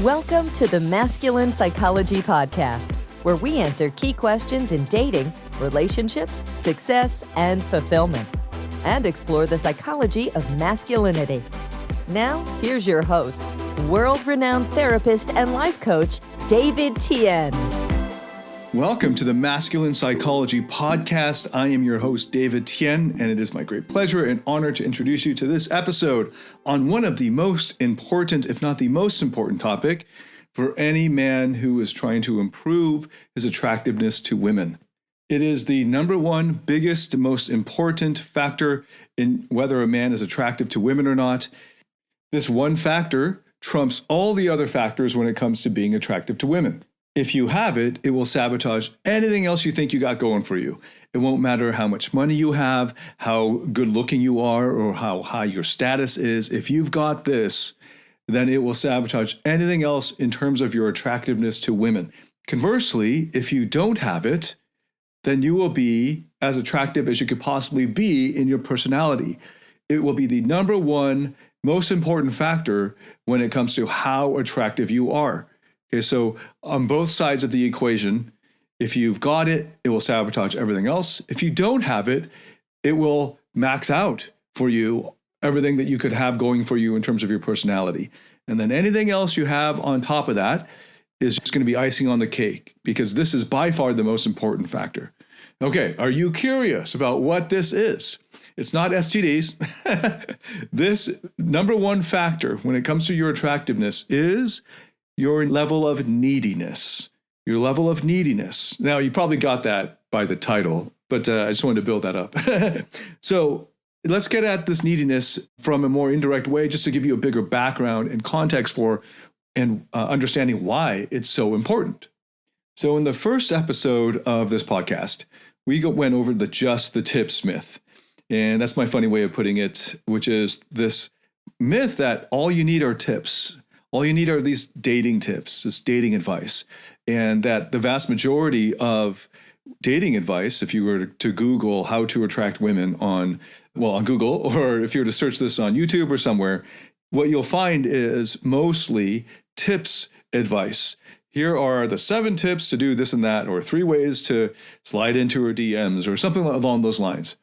Welcome to the Masculine Psychology Podcast, where we answer key questions in dating, relationships, success, and fulfillment, and explore the psychology of masculinity. Now, here's your host, world-renowned therapist and life coach, David Tien. Welcome to the Masculine Psychology Podcast. I am your host, David Tien, and it is my great pleasure and honor to introduce you to this episode on one of the most important, if not the most important topic for any man who is trying to improve his attractiveness to women. It is the number one biggest, most important factor in whether a man is attractive to women or not. This one factor trumps all the other factors when it comes to being attractive to women. If you have it, it will sabotage anything else you think you got going for you. It won't matter how much money you have, how good looking you are, or how high your status is. If you've got this, then it will sabotage anything else in terms of your attractiveness to women. Conversely, if you don't have it, then you will be as attractive as you could possibly be in your personality. It will be the number one most important factor when it comes to how attractive you are. Okay, so on both sides of the equation, if you've got it, it will sabotage everything else. If you don't have it, it will max out for you everything that you could have going for you in terms of your personality. And then anything else you have on top of that is just going to be icing on the cake, because this is by far the most important factor. Okay, are you curious about what this is? It's not STDs. This number one factor when it comes to your attractiveness is your level of neediness. Your level of neediness. Now, you probably got that by the title, but I just wanted to build that up. So let's get at this neediness from a more indirect way, just to give you a bigger background and context for and understanding why it's so important. So in the first episode of this podcast, we went over the just the tips myth. And that's my funny way of putting it, which is this myth that all you need are tips. All you need are these dating tips, this dating advice, and that the vast majority of dating advice, if you were to Google how to attract women on Google, or if you were to search this on YouTube or somewhere, what you'll find is mostly tips advice. Here are the 7 tips to do this and that, or 3 ways to slide into her DMs, or something along those lines.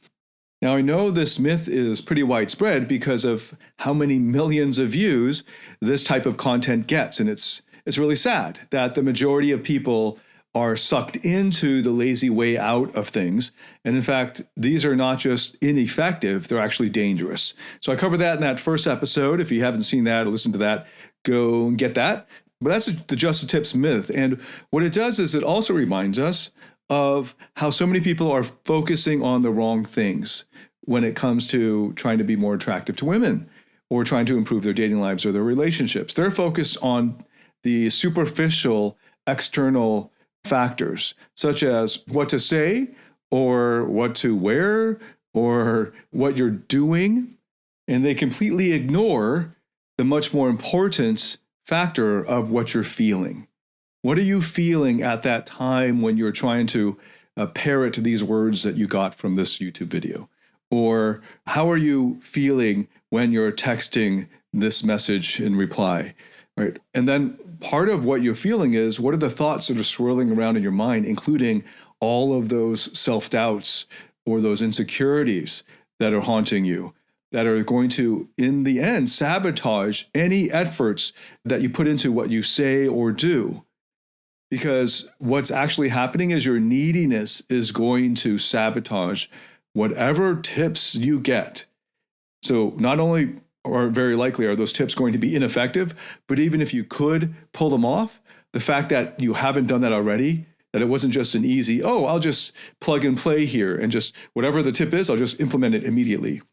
Now, I know this myth is pretty widespread because of how many millions of views this type of content gets. And it's really sad that the majority of people are sucked into the lazy way out of things. And in fact, these are not just ineffective, they're actually dangerous. So I covered that in that first episode. If you haven't seen that or listened to that, go and get that. But that's the just the tips myth. And what it does is it also reminds us of how so many people are focusing on the wrong things when it comes to trying to be more attractive to women or trying to improve their dating lives or their relationships. They're focused on the superficial external factors, such as what to say or what to wear or what you're doing, and they completely ignore the much more important factor of what you're feeling. What are you feeling at that time when you're trying to parrot these words that you got from this YouTube video? Or how are you feeling when you're texting this message in reply, right? And then part of what you're feeling is, what are the thoughts that are swirling around in your mind, including all of those self-doubts or those insecurities that are haunting you, that are going to, in the end, sabotage any efforts that you put into what you say or do. Because what's actually happening is your neediness is going to sabotage whatever tips you get. So not only or very likely are those tips going to be ineffective, but even if you could pull them off, the fact that you haven't done that already, that it wasn't just an easy, I'll just plug and play here and just whatever the tip is, I'll just implement it immediately.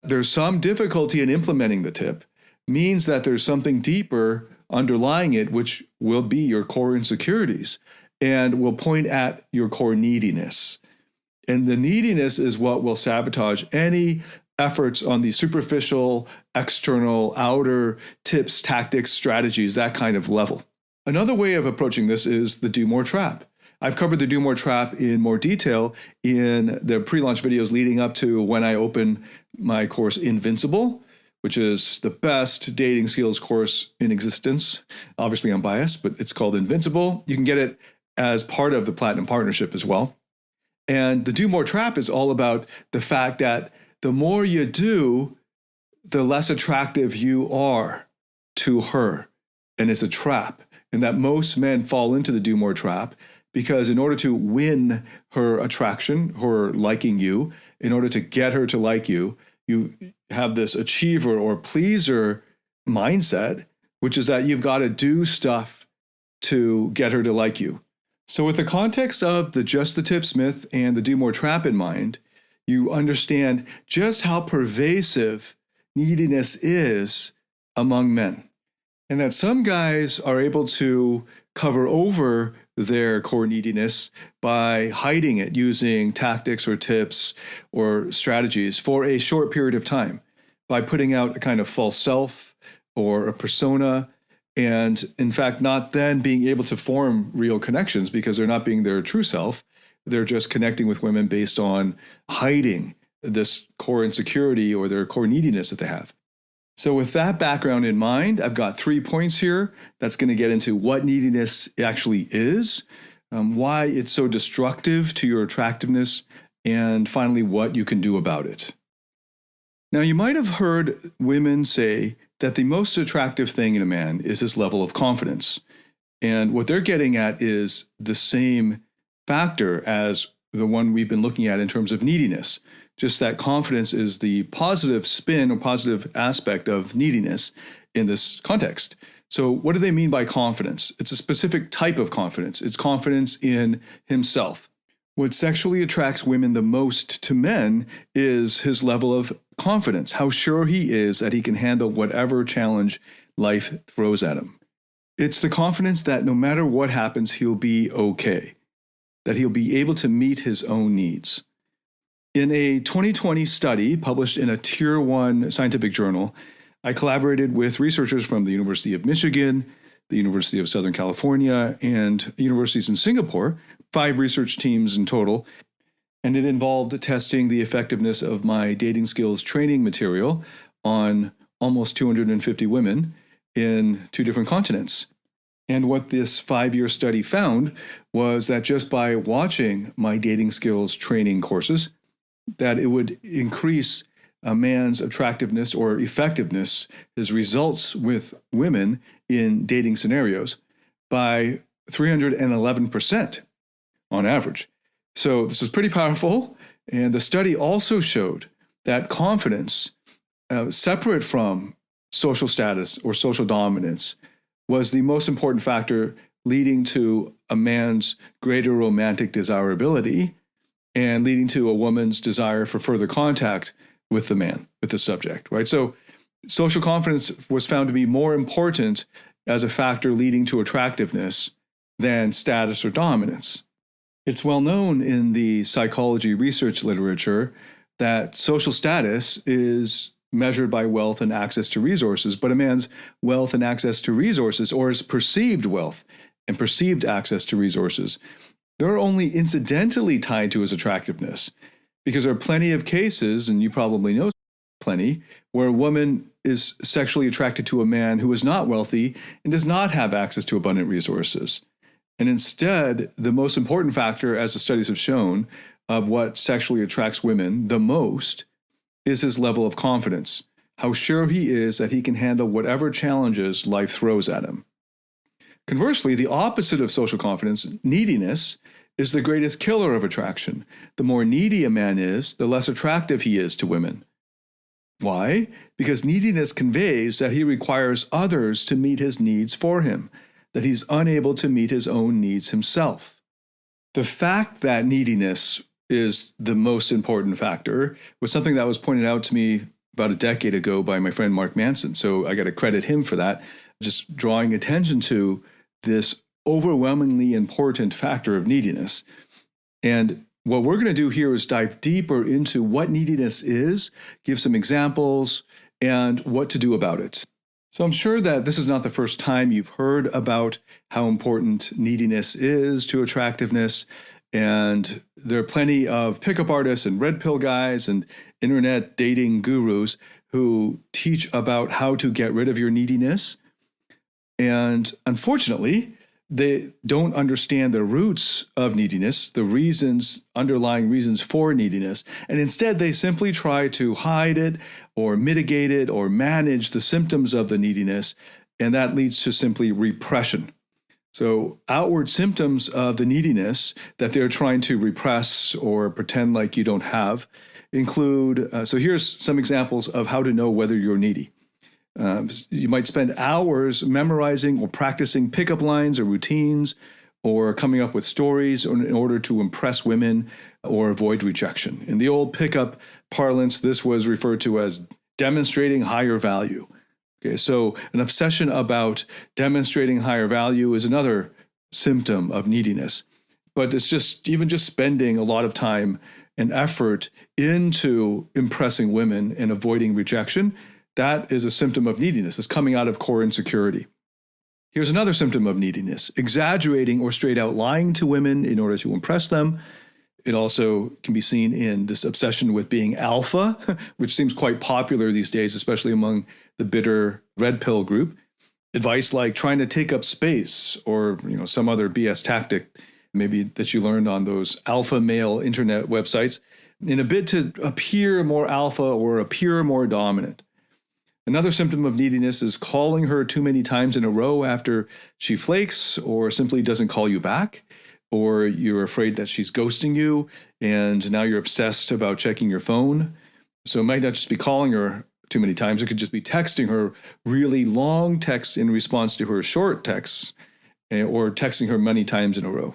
There's some difficulty in implementing the tip, means that there's something deeper underlying it, which will be your core insecurities and will point at your core neediness. And the neediness is what will sabotage any efforts on the superficial, external, outer tips, tactics, strategies, that kind of level. Another way of approaching this is the do more trap. I've covered the do more trap in more detail in the pre-launch videos leading up to when I open my course Invincible, which is the best dating skills course in existence. Obviously, I'm biased, but it's called Invincible. You can get it as part of the Platinum Partnership as well. And the Do More Trap is all about the fact that the more you do, the less attractive you are to her. And it's a trap. And that most men fall into the Do More Trap because in order to win her attraction, her liking you, in order to get her to like you, you have this achiever or pleaser mindset, which is that you've got to do stuff to get her to like you. So with the context of the Just the Tips myth and the Do More Trap in mind, you understand just how pervasive neediness is among men. And that some guys are able to cover over their core neediness by hiding it using tactics or tips or strategies for a short period of time, by putting out a kind of false self or a persona, and in fact not then being able to form real connections because they're not being their true self. They're just connecting with women based on hiding this core insecurity or their core neediness that they have. So with that background in mind, I've got 3 points here that's going to get into what neediness actually is, why it's so destructive to your attractiveness, and finally, what you can do about it. Now, you might have heard women say that the most attractive thing in a man is his level of confidence. And what they're getting at is the same factor as the one we've been looking at in terms of neediness. Just that confidence is the positive spin or positive aspect of neediness in this context. So what do they mean by confidence? It's a specific type of confidence. It's confidence in himself. What sexually attracts women the most to men is his level of confidence, how sure he is that he can handle whatever challenge life throws at him. It's the confidence that no matter what happens, he'll be okay, that he'll be able to meet his own needs. In a 2020 study published in a Tier 1 scientific journal, I collaborated with researchers from the University of Michigan, the University of Southern California, and universities in Singapore, 5 research teams in total, and it involved testing the effectiveness of my dating skills training material on almost 250 women in 2 different continents. And what this 5-year study found was that just by watching my dating skills training courses, that it would increase a man's attractiveness or effectiveness, his results with women in dating scenarios, by 311% on average. So this is pretty powerful. And the study also showed that confidence, separate from social status or social dominance, was the most important factor leading to a man's greater romantic desirability and leading to a woman's desire for further contact with the man, with the subject, right? So social confidence was found to be more important as a factor leading to attractiveness than status or dominance. It's well known in the psychology research literature that social status is measured by wealth and access to resources, but a man's wealth and access to resources, or his perceived wealth and perceived access to resources, they're only incidentally tied to his attractiveness, because there are plenty of cases, and you probably know plenty, where a woman is sexually attracted to a man who is not wealthy and does not have access to abundant resources. And instead, the most important factor, as the studies have shown, of what sexually attracts women the most is his level of confidence, how sure he is that he can handle whatever challenges life throws at him. Conversely, the opposite of social confidence, neediness, is the greatest killer of attraction. The more needy a man is, the less attractive he is to women. Why? Because neediness conveys that he requires others to meet his needs for him, that he's unable to meet his own needs himself. The fact that neediness is the most important factor was something that was pointed out to me about a decade ago by my friend Mark Manson. So I got to credit him for that, just drawing attention to this overwhelmingly important factor of neediness. And what we're going to do here is dive deeper into what neediness is, give some examples, and what to do about it. So I'm sure that this is not the first time you've heard about how important neediness is to attractiveness. And there are plenty of pickup artists and red pill guys and internet dating gurus who teach about how to get rid of your neediness. And unfortunately, they don't understand the roots of neediness, the underlying reasons for neediness. And instead, they simply try to hide it or mitigate it or manage the symptoms of the neediness. And that leads to simply repression. So outward symptoms of the neediness that they're trying to repress or pretend like you don't have include, so here's some examples of how to know whether you're needy. You might spend hours memorizing or practicing pickup lines or routines or coming up with stories in order to impress women or avoid rejection. In the old pickup parlance, this was referred to as demonstrating higher value. Okay, so an obsession about demonstrating higher value is another symptom of neediness. But it's just spending a lot of time and effort into impressing women and avoiding rejection. That is a symptom of neediness. It's coming out of core insecurity. Here's another symptom of neediness: exaggerating or straight out lying to women in order to impress them. It also can be seen in this obsession with being alpha, which seems quite popular these days, especially among the bitter red pill group. Advice like trying to take up space or some other BS tactic, maybe that you learned on those alpha male internet websites, in a bid to appear more alpha or appear more dominant. Another symptom of neediness is calling her too many times in a row after she flakes or simply doesn't call you back, or you're afraid that she's ghosting you and now you're obsessed about checking your phone. So it might not just be calling her too many times. It could just be texting her really long texts in response to her short texts, or texting her many times in a row.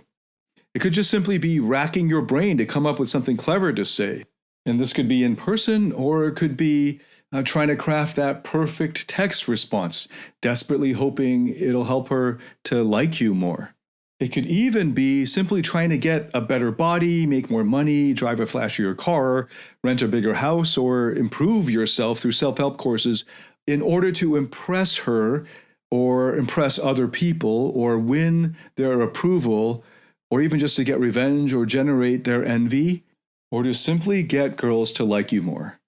It could just simply be racking your brain to come up with something clever to say. And this could be in person, or it could be trying to craft that perfect text response, desperately hoping it'll help her to like you more. It could even be simply trying to get a better body, make more money, drive a flashier car, rent a bigger house, or improve yourself through self-help courses in order to impress her or impress other people or win their approval, or even just to get revenge or generate their envy, or to simply get girls to like you more.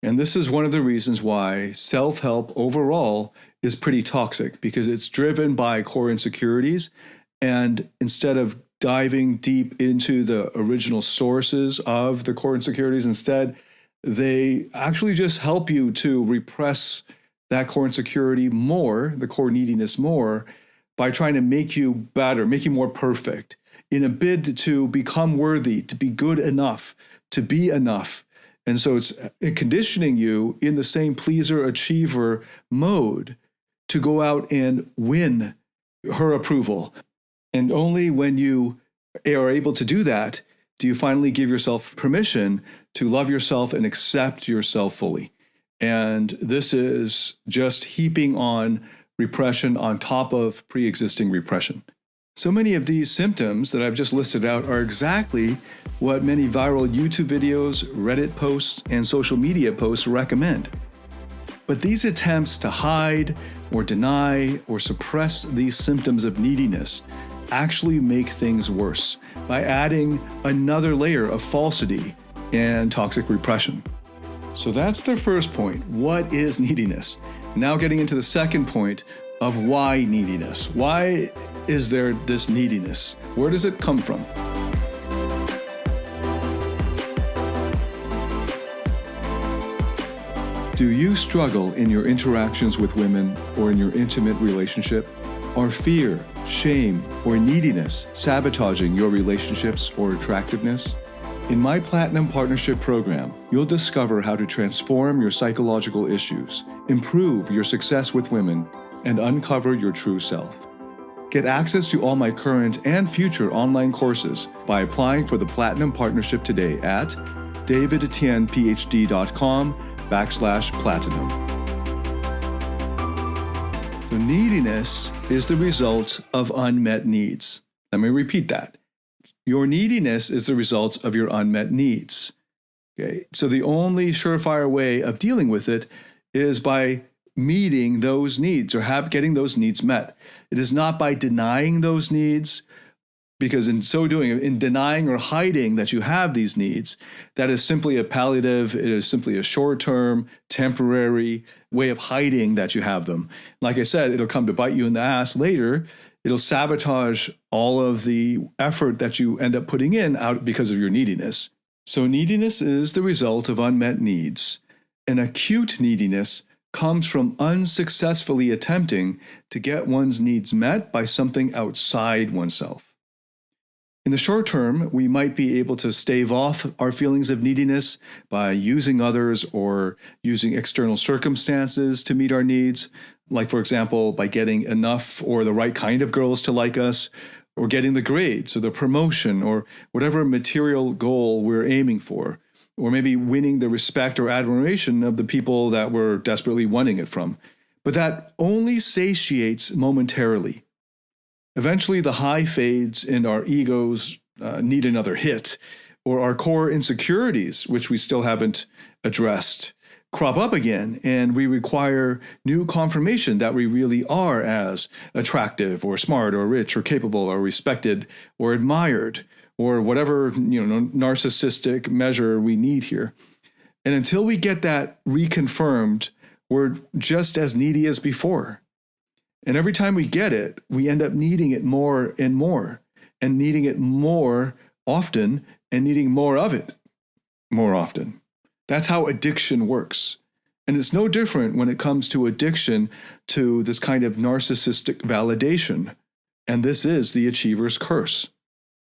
And this is one of the reasons why self-help overall is pretty toxic, because it's driven by core insecurities. And instead of diving deep into the original sources of the core insecurities, instead, they actually just help you to repress that core insecurity more, the core neediness more, by trying to make you better, make you more perfect, in a bid to become worthy, to be good enough, to be enough. And so it's conditioning you in the same pleaser-achiever mode to go out and win her approval. And only when you are able to do that do you finally give yourself permission to love yourself and accept yourself fully. And this is just heaping on repression on top of pre-existing repression. So many of these symptoms that I've just listed out are exactly what many viral YouTube videos, Reddit posts, and social media posts recommend. But these attempts to hide or deny or suppress these symptoms of neediness actually make things worse by adding another layer of falsity and toxic repression. So that's the first point. What is neediness? Now getting into the second point of why neediness. Why is there this neediness? Where does it come from? Do you struggle in your interactions with women or in your intimate relationship? Are fear, shame, or neediness sabotaging your relationships or attractiveness? In my Platinum Partnership Program, you'll discover how to transform your psychological issues, improve your success with women, and uncover your true self. Get access to all my current and future online courses by applying for the Platinum Partnership today at davidetiennephd.com/platinum. So neediness is the result of unmet needs. Let me repeat that. Your neediness is the result of your unmet needs. Okay? So the only surefire way of dealing with it is by meeting those needs or getting those needs met. It is not by denying those needs, Because in so doing, in denying or hiding that you have these needs, that is simply a palliative, it is simply a short-term, temporary way of hiding that you have them. Like I said, it'll come to bite you in the ass later. It'll sabotage all of the effort that you end up putting in out because of your neediness. So neediness is the result of unmet needs. An acute neediness comes from unsuccessfully attempting to get one's needs met by something outside oneself. In the short term, we might be able to stave off our feelings of neediness by using others or using external circumstances to meet our needs, like, for example, by getting enough or the right kind of girls to like us, or getting the grades or the promotion or whatever material goal we're aiming for, or maybe winning the respect or admiration of the people that we're desperately wanting it from. But that only satiates momentarily. Eventually, the high fades and our egos need another hit, or our core insecurities, which we still haven't addressed, crop up again, and we require new confirmation that we really are as attractive or smart or rich or capable or respected or admired or whatever narcissistic measure we need here. And until we get that reconfirmed, we're just as needy as before. And every time we get it, we end up needing it more and more, and needing it more often, and needing more of it more often. That's how addiction works. And it's no different when it comes to addiction to this kind of narcissistic validation. And this is the achiever's curse.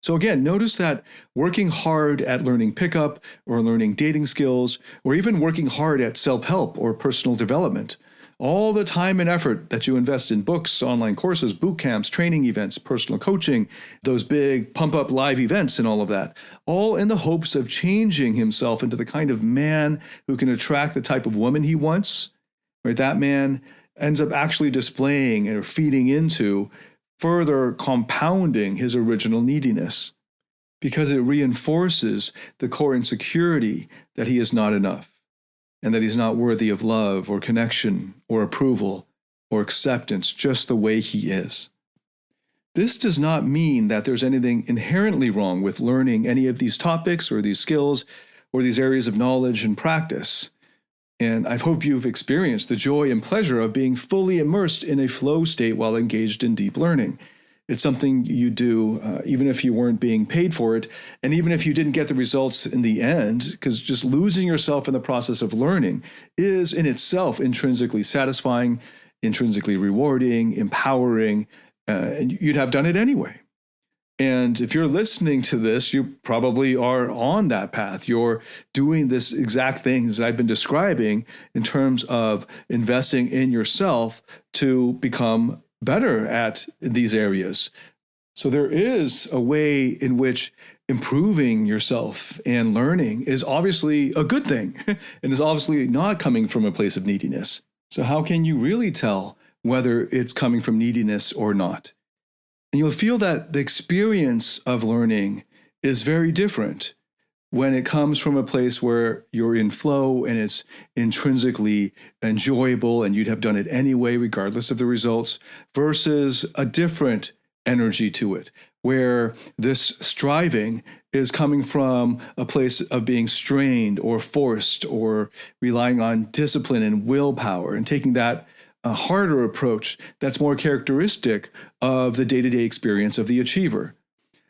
So again, notice that working hard at learning pickup or learning dating skills, or even working hard at self-help or personal development, all the time and effort that you invest in books, online courses, boot camps, training events, personal coaching, those big pump-up live events and all of that, all in the hopes of changing himself into the kind of man who can attract the type of woman he wants, right? That man ends up actually displaying or feeding into, further compounding his original neediness, because it reinforces the core insecurity that he is not enough, and that he's not worthy of love or connection or approval or acceptance just the way he is. This does not mean that there's anything inherently wrong with learning any of these topics or these skills or these areas of knowledge and practice. And I hope you've experienced the joy and pleasure of being fully immersed in a flow state while engaged in deep learning. It's something you do even if you weren't being paid for it, and even if you didn't get the results in the end, because just losing yourself in the process of learning is in itself intrinsically satisfying, intrinsically rewarding, empowering, and you'd have done it anyway. And if you're listening to this, you probably are on that path. You're doing this exact things that I've been describing in terms of investing in yourself to become better at these areas. So there is a way in which improving yourself and learning is obviously a good thing and is obviously not coming from a place of neediness. So how can you really tell whether it's coming from neediness or not? And you'll feel that the experience of learning is very different when it comes from a place where you're in flow and it's intrinsically enjoyable and you'd have done it anyway, regardless of the results, versus a different energy to it, where this striving is coming from a place of being strained or forced or relying on discipline and willpower, and taking that a harder approach that's more characteristic of the day-to-day experience of the achiever.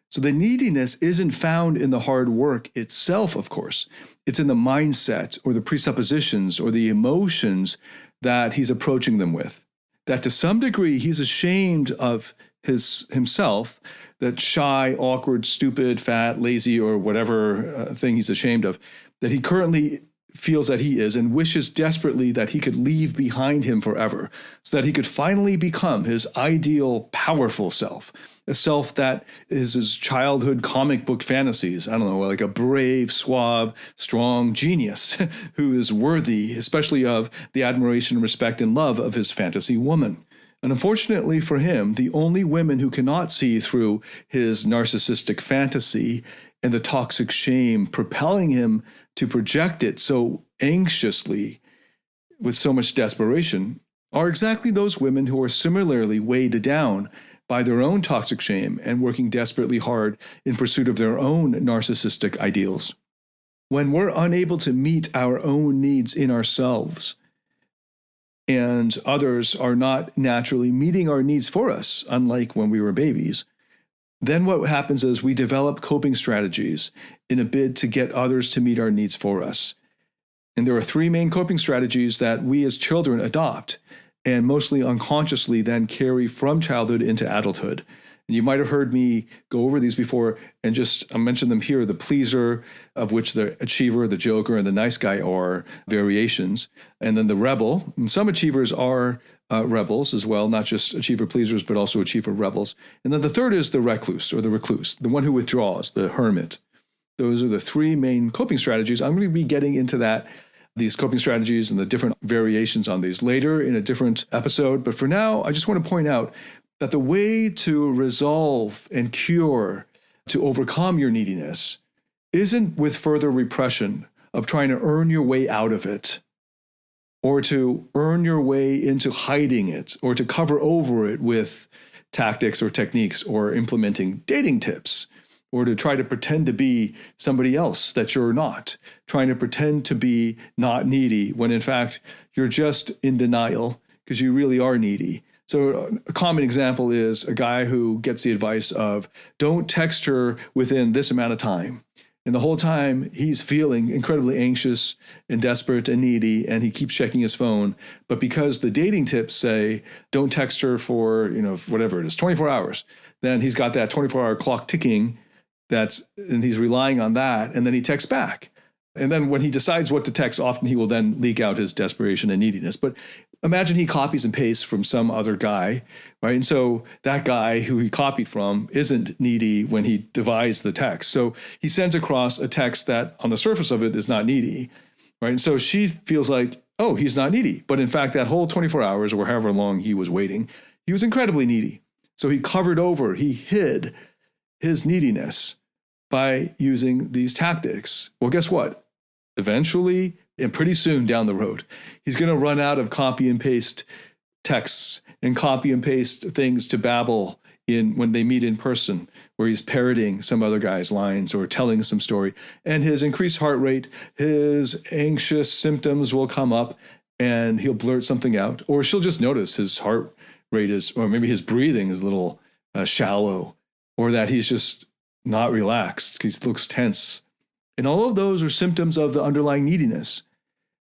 So the neediness isn't found in the hard work itself, of course. It's in the mindset or the presuppositions or the emotions that he's approaching them with. That to some degree, he's ashamed of himself, that shy, awkward, stupid, fat, lazy, or whatever thing he's ashamed of, that he currently feels that he is, and wishes desperately that he could leave behind him forever, so that he could finally become his ideal, powerful self, a self that is his childhood comic book fantasies. I don't know, like a brave, suave, strong genius who is worthy, especially of the admiration, respect, and love of his fantasy woman. And unfortunately for him, the only women who cannot see through his narcissistic fantasy and the toxic shame propelling him to project it so anxiously with so much desperation are exactly those women who are similarly weighed down by their own toxic shame and working desperately hard in pursuit of their own narcissistic ideals. When we're unable to meet our own needs in ourselves, and others are not naturally meeting our needs for us, unlike when we were babies, then what happens is we develop coping strategies in a bid to get others to meet our needs for us. And there are three main coping strategies that we as children adopt and mostly unconsciously then carry from childhood into adulthood. And you might have heard me go over these before and just mention them here: the pleaser, of which the achiever, the joker, and the nice guy are variations. And then the rebel. And some achievers are rebels as well, not just achiever pleasers, but also achiever rebels. And then the third is the recluse or the recluse, the one who withdraws, the hermit. Those are the three main coping strategies. I'm going to be getting into these coping strategies and the different variations on these later in a different episode. But for now, I just want to point out that the way to resolve and cure, to overcome your neediness, isn't with further repression of trying to earn your way out of it, or to earn your way into hiding it, or to cover over it with tactics or techniques or implementing dating tips, or to try to pretend to be somebody else that you're not, trying to pretend to be not needy when in fact you're just in denial because you really are needy. So a common example is a guy who gets the advice of, don't text her within this amount of time. And the whole time he's feeling incredibly anxious and desperate and needy, and he keeps checking his phone. But because the dating tips say, don't text her for, whatever it is, 24 hours, then he's got that 24-hour clock ticking, and he's relying on that, and then he texts back. And then when he decides what to text, often he will then leak out his desperation and neediness. But imagine he copies and pastes from some other guy, right? And so that guy who he copied from isn't needy when he devised the text. So he sends across a text that on the surface of it is not needy, right? And so she feels like, oh, he's not needy. But in fact, that whole 24 hours or however long he was waiting, he was incredibly needy. So he hid his neediness by using these tactics. Well, guess what? Eventually, and pretty soon down the road, he's going to run out of copy and paste texts and copy and paste things to babble in when they meet in person, where he's parroting some other guy's lines or telling some story. And his increased heart rate, his anxious symptoms will come up and he'll blurt something out, or she'll just notice his heart rate or maybe his breathing is a little shallow, or that he's just not relaxed. He looks tense. And all of those are symptoms of the underlying neediness.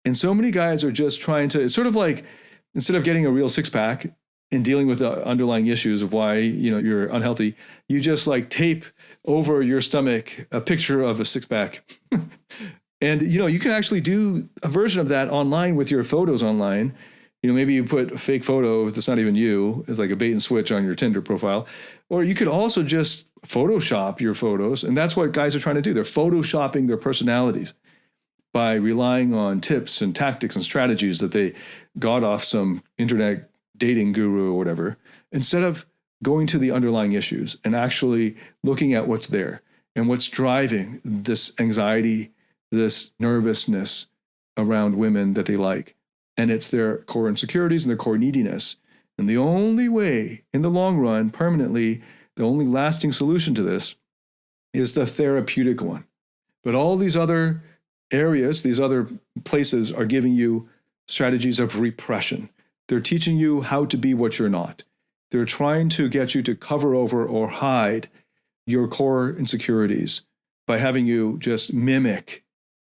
And so many guys are just trying to, it's sort of like, instead of getting a real six-pack and dealing with the underlying issues of why, you're unhealthy, you just like tape over your stomach a picture of a six-pack. And, you can actually do a version of that online with your photos online. Maybe you put a fake photo that's not even you, as like a bait and switch on your Tinder profile. Or you could also just Photoshop your photos. And that's what guys are trying to do. They're Photoshopping their personalities by relying on tips and tactics and strategies that they got off some internet dating guru or whatever, instead of going to the underlying issues and actually looking at what's there and what's driving this anxiety, this nervousness around women that they like. And it's their core insecurities and their core neediness. And the only way in the long run, permanently, the only lasting solution to this is the therapeutic one. But all these other areas, these other places are giving you strategies of repression. They're teaching you how to be what you're not. They're trying to get you to cover over or hide your core insecurities by having you just mimic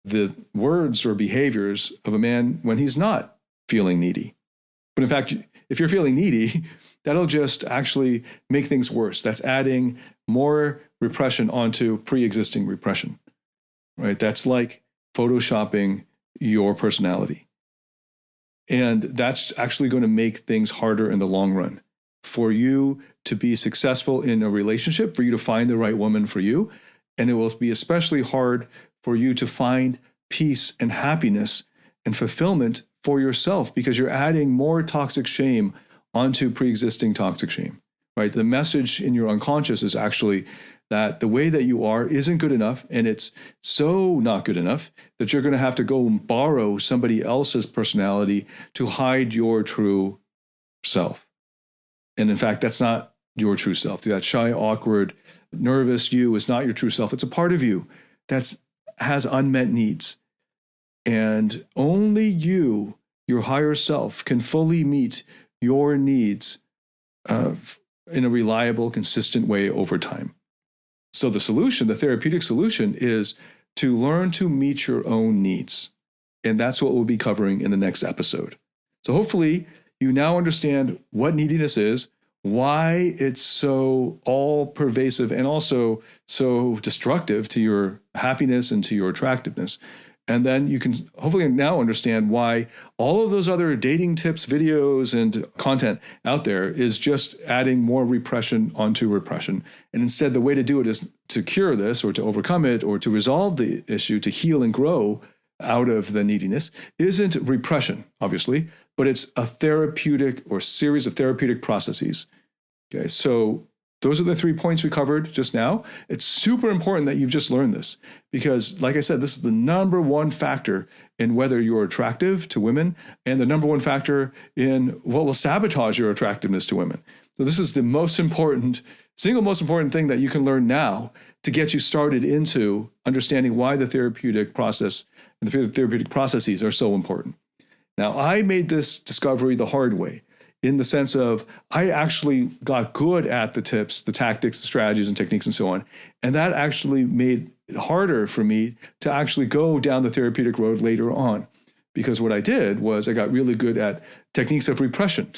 the words or behaviors of a man when he's not feeling needy. But in fact, if you're feeling needy, that'll just actually make things worse. That's adding more repression onto pre-existing repression, right? That's like Photoshopping your personality. And that's actually going to make things harder in the long run for you to be successful in a relationship, for you to find the right woman for you. And it will be especially hard for you to find peace and happiness and fulfillment for yourself, because you're adding more toxic shame onto pre-existing toxic shame, right? The message in your unconscious is actually that the way that you are isn't good enough, and it's so not good enough that you're going to have to go and borrow somebody else's personality to hide your true self. And in fact, that's not your true self. That shy, awkward, nervous you is not your true self. It's a part of you that has unmet needs. And only you, your higher self, can fully meet your needs in a reliable, consistent way over time. So the solution, the therapeutic solution, is to learn to meet your own needs. And that's what we'll be covering in the next episode. So hopefully you now understand what neediness is, why it's so all-pervasive and also so destructive to your happiness and to your attractiveness. And then you can hopefully now understand why all of those other dating tips, videos, and content out there is just adding more repression onto repression. And instead, the way to do it is to cure this or to overcome it or to resolve the issue, to heal and grow out of the neediness, isn't repression, obviously, but it's a therapeutic or series of therapeutic processes. Okay, so those are the 3 points we covered just now. It's super important that you've just learned this because, like I said, this is the number one factor in whether you're attractive to women and the number one factor in what will sabotage your attractiveness to women. So this is the single most important thing that you can learn now to get you started into understanding why the therapeutic process and the therapeutic processes are so important. Now, I made this discovery the hard way, in the sense of I actually got good at the tips, the tactics, the strategies and techniques and so on. And that actually made it harder for me to actually go down the therapeutic road later on. Because what I did was I got really good at techniques of repression.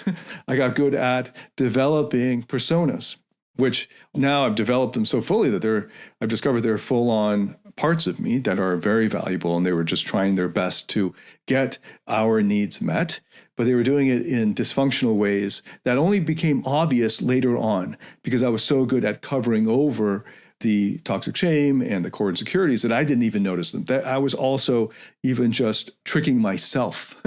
I got good at developing personas, which now I've developed them so fully that I've discovered they're full-on parts of me that are very valuable. And they were just trying their best to get our needs met. But they were doing it in dysfunctional ways that only became obvious later on because I was so good at covering over the toxic shame and the core insecurities that I didn't even notice them. That I was also even just tricking myself.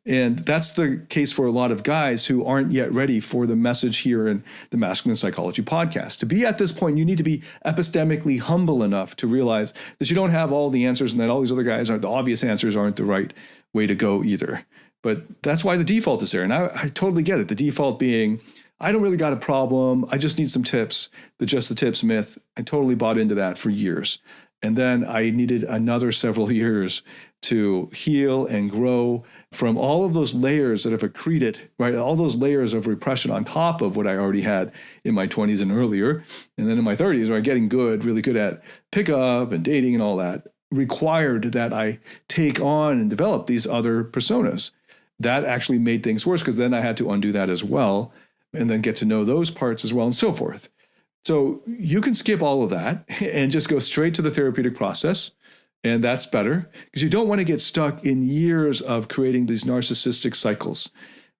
And that's the case for a lot of guys who aren't yet ready for the message here in the Masculine Psychology podcast. To be at this point, you need to be epistemically humble enough to realize that you don't have all the answers and that all these other guys the obvious answers aren't the right way to go either. But that's why the default is there. And I totally get it. The default being, I don't really got a problem. I just need some tips. The just the tips myth. I totally bought into that for years. And then I needed another several years to heal and grow from all of those layers that have accreted, right? All those layers of repression on top of what I already had in my 20s and earlier. And then in my 30s, where I'm getting really good at pickup and dating and all that, required that I take on and develop these other personas. That actually made things worse because then I had to undo that as well and then get to know those parts as well and so forth. So you can skip all of that and just go straight to the therapeutic process. And that's better because you don't want to get stuck in years of creating these narcissistic cycles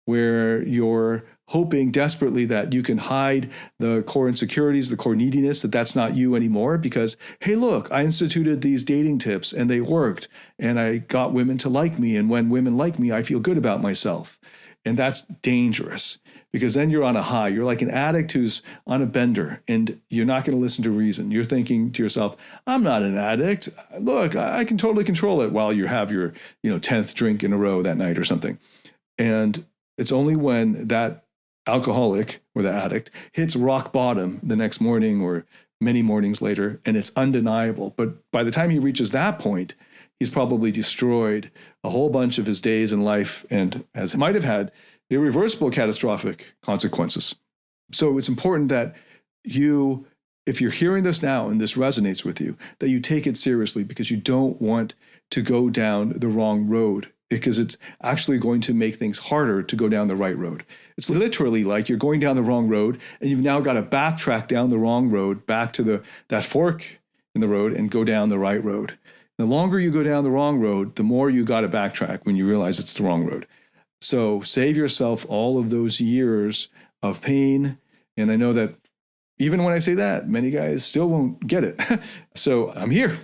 where you're hoping desperately that you can hide the core insecurities, the core neediness, that's not you anymore because, hey, look, I instituted these dating tips and they worked and I got women to like me. And when women like me, I feel good about myself. And that's dangerous because then you're on a high. You're like an addict who's on a bender and you're not going to listen to reason. You're thinking to yourself, I'm not an addict. Look, I can totally control it while you have your 10th drink in a row that night or something. And it's only when that alcoholic or the addict hits rock bottom the next morning or many mornings later, and it's undeniable. But by the time he reaches that point, he's probably destroyed a whole bunch of his days in life and as might have had irreversible catastrophic consequences. So it's important that you, if you're hearing this now and this resonates with you, that you take it seriously because you don't want to go down the wrong road because it's actually going to make things harder to go down the right road. It's literally like you're going down the wrong road and you've now got to backtrack down the wrong road back to that fork in the road and go down the right road. The longer you go down the wrong road, the more you got to backtrack when you realize it's the wrong road. So save yourself all of those years of pain. And I know that even when I say that, many guys still won't get it. So I'm here.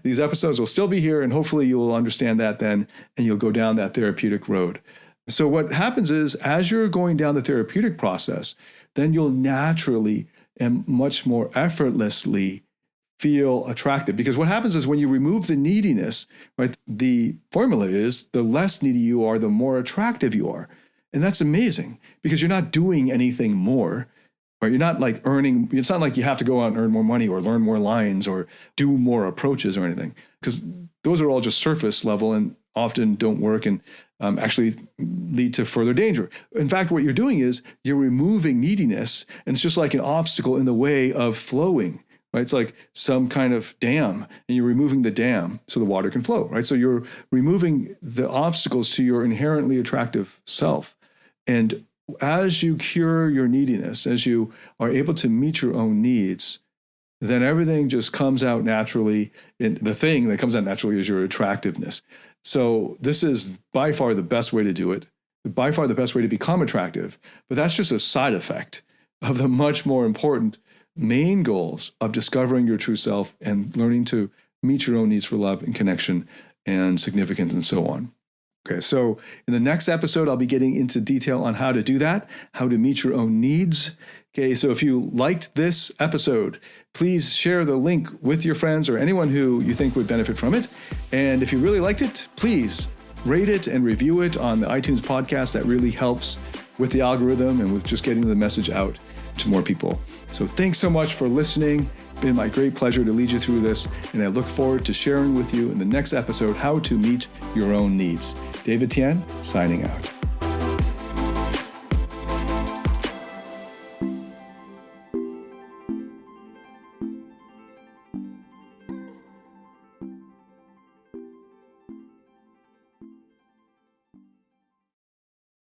These episodes will still be here, and hopefully you will understand that then, and you'll go down that therapeutic road. So what happens is, as you're going down the therapeutic process, then you'll naturally and much more effortlessly feel attractive. Because what happens is when you remove the neediness, right, the formula is the less needy you are, the more attractive you are. And that's amazing because you're not doing anything more. right? You're not like earning, it's not like you have to go out and earn more money or learn more lines or do more approaches or anything, because those are all just surface level and often don't work and actually lead to further danger. In fact, what you're doing is you're removing neediness, and it's just like an obstacle in the way of flowing, right? It's like some kind of dam, and you're removing the dam so the water can flow, right? So you're removing the obstacles to your inherently attractive self. And as you cure your neediness, as you are able to meet your own needs, then everything just comes out naturally. And the thing that comes out naturally is your attractiveness. So this is by far the best way to do it, by far the best way to become attractive. But that's just a side effect of the much more important main goals of discovering your true self and learning to meet your own needs for love and connection and significance and so on. Okay, so in the next episode, I'll be getting into detail on how to do that, how to meet your own needs. Okay, so if you liked this episode, please share the link with your friends or anyone who you think would benefit from it. And if you really liked it, please rate it and review it on the iTunes podcast. That really helps with the algorithm and with just getting the message out to more people. So thanks so much for listening. It's been my great pleasure to lead you through this, and I look forward to sharing with you in the next episode how to meet your own needs. David Tien, signing out.